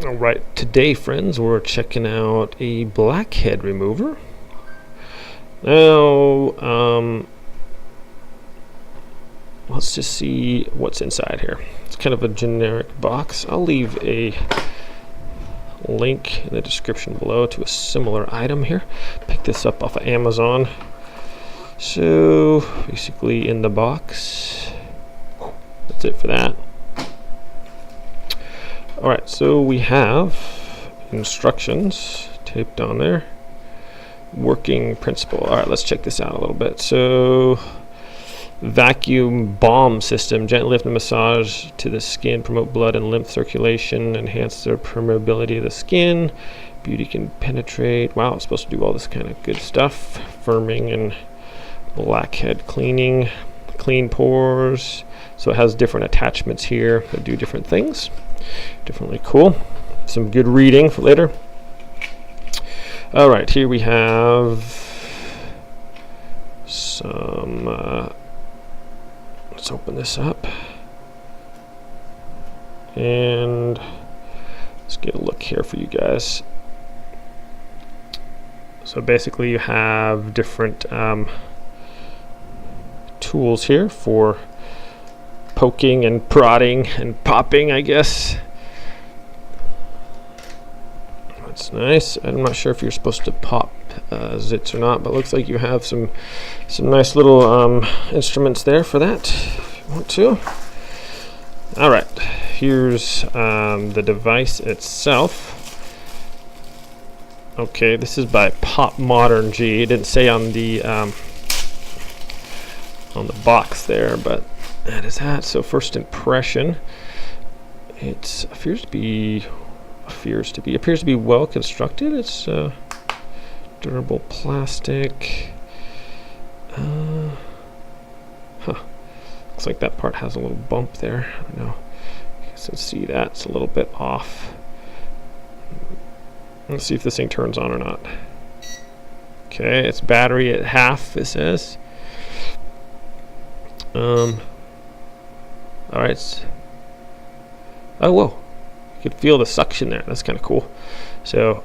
Alright, today friends, we're checking out a blackhead remover. Now, let's just see what's inside here. It's kind of a generic box. I'll leave a link in the description below to a similar item here. Pick this up off of Amazon. So, basically in the box, that's it for that. Alright, so we have instructions taped on there. Working principle. Alright, let's check this out a little bit. So, vacuum bomb system, gently lift and massage to the skin, promote blood and lymph circulation, enhance the permeability of the skin. Beauty can penetrate. Wow, it's supposed to do all this kind of good stuff. Firming and blackhead cleaning, clean pores. So it has different attachments here that do different things. Definitely cool. Some good reading for later. Alright, here we have some, let's open this up. And let's get a look here for you guys. So basically you have different tools here for poking and prodding and popping, I guess. That's nice. I'm not sure if you're supposed to pop zits or not, but it looks like you have some nice little instruments there for that if you want to. Alright, here's the device itself. Okay, this is by Pop Modern G. It didn't say on the box there, but that is that. So first impression, it appears to be well constructed. It's durable plastic. Looks like that part has a little bump there. I don't know. You guys can see that it's a little bit off. Let's see if this thing turns on or not. Okay, it's battery at half. It says. Alright. Oh, whoa. You can feel the suction there. That's kind of cool. So,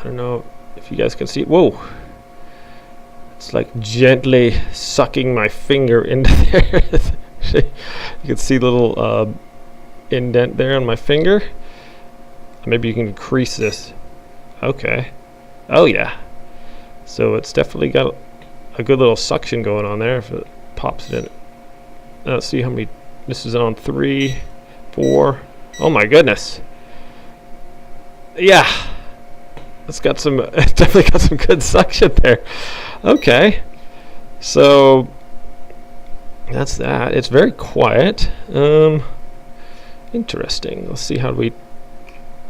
I don't know if you guys can see. Whoa. It's like gently sucking my finger into there. You can see the little indent there on my finger. Maybe you can increase this. Okay. Oh, yeah. So, it's definitely got a good little suction going on there if it pops it in. Let's see how many. This is on 3, 4. Oh my goodness. Yeah. It's got some. It's definitely got some good suction there. Okay. So that's that. It's very quiet. Interesting. Let's see how do we.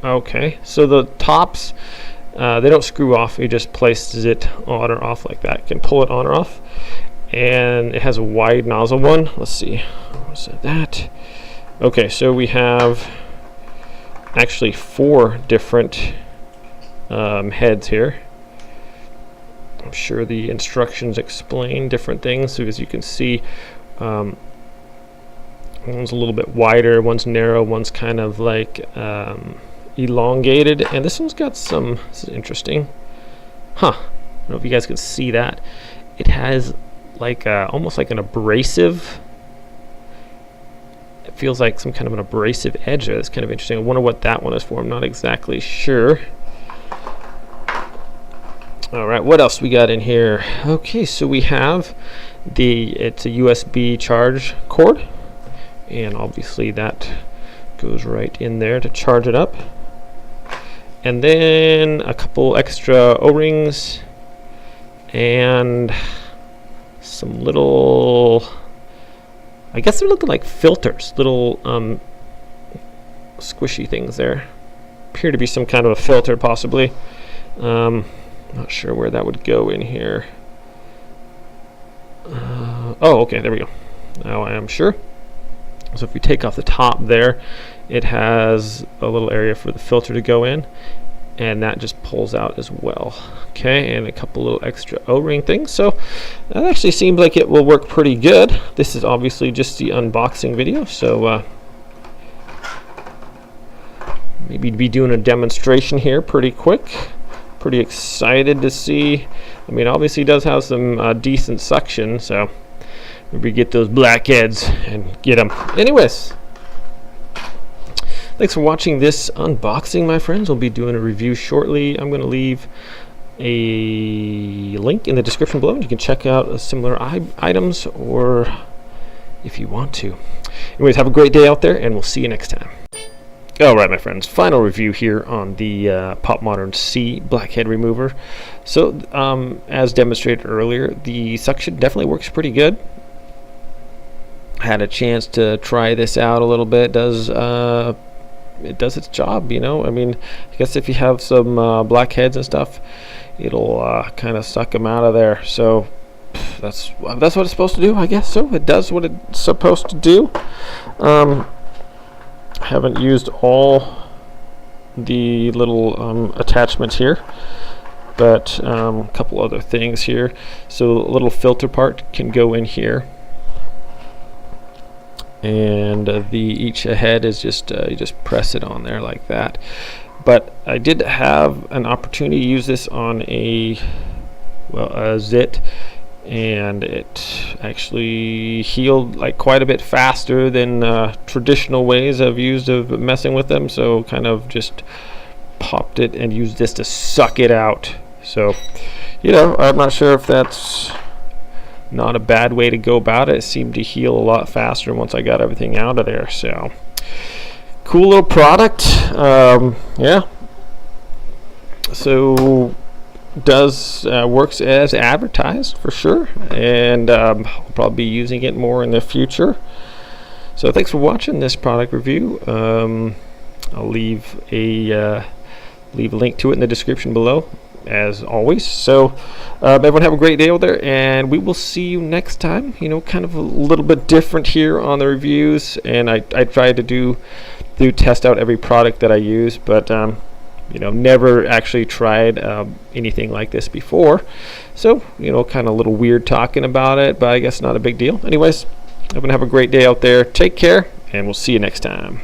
Okay. So the tops, they don't screw off. You just place it on or off like that. You can pull it on or off. And it has a wide nozzle one. Let's see. What's that? Okay, so we have actually 4 different heads here. I'm sure the instructions explain different things. So as you can see, one's a little bit wider, one's narrow, one's kind of like elongated, and this one's got some. This is interesting. Huh? I don't know if you guys can see that. It has like almost like an abrasive. It feels like some kind of an abrasive edge there. That's kind of interesting. I wonder what that one is for. I'm not exactly sure. All right, what else we got in here? Okay, so we have it's a USB charge cord, and obviously that goes right in there to charge it up. And then a couple extra O-rings and some little, I guess they're looking like filters, little squishy things there. Appear to be some kind of a filter possibly. Not sure where that would go in here. Oh, okay, there we go. Now I am sure. So if we take off the top there, it has a little area for the filter to go in, and that just pulls out as well. Okay, and a couple little extra O-ring things. So that actually seems like it will work pretty good. This is obviously just the unboxing video, so maybe be doing a demonstration here pretty quick. Pretty excited to see. I mean, obviously does have some decent suction, so maybe get those blackheads and get them. Anyways, thanks for watching this unboxing, my friends. We'll be doing a review shortly. I'm going to leave a link in the description below. You can check out similar items, or if you want to. Anyways, have a great day out there, and we'll see you next time. Alright, my friends, final review here on the Pop Modern C blackhead remover. So, as demonstrated earlier, the suction definitely works pretty good. Had a chance to try this out a little bit. It does its job, you know. I mean, I guess if you have some blackheads and stuff, it'll kind of suck them out of there. So that's what it's supposed to do, I guess. So it does what it's supposed to do. Haven't used all the little attachments here, but a couple other things here. So a little filter part can go in here, and each head is just you just press it on there like that. But I did have an opportunity to use this on a zit, and it actually healed like quite a bit faster than traditional ways I've used of messing with them. So kind of just popped it and used this to suck it out. So, you know, I'm not sure if that's not a bad way to go about it. It seemed to heal a lot faster once I got everything out of there. So cool little product. Yeah, so works as advertised for sure, and I'll probably be using it more in the future. So thanks for watching this product review. I'll leave a link to it in the description below, as always. So everyone have a great day out there, and we will see you next time. You know, kind of a little bit different here on the reviews, and I try to do test out every product that I use, but you know, never actually tried anything like this before. So, you know, kind of a little weird talking about it, but I guess not a big deal. Anyways, everyone have a great day out there. Take care, and we'll see you next time.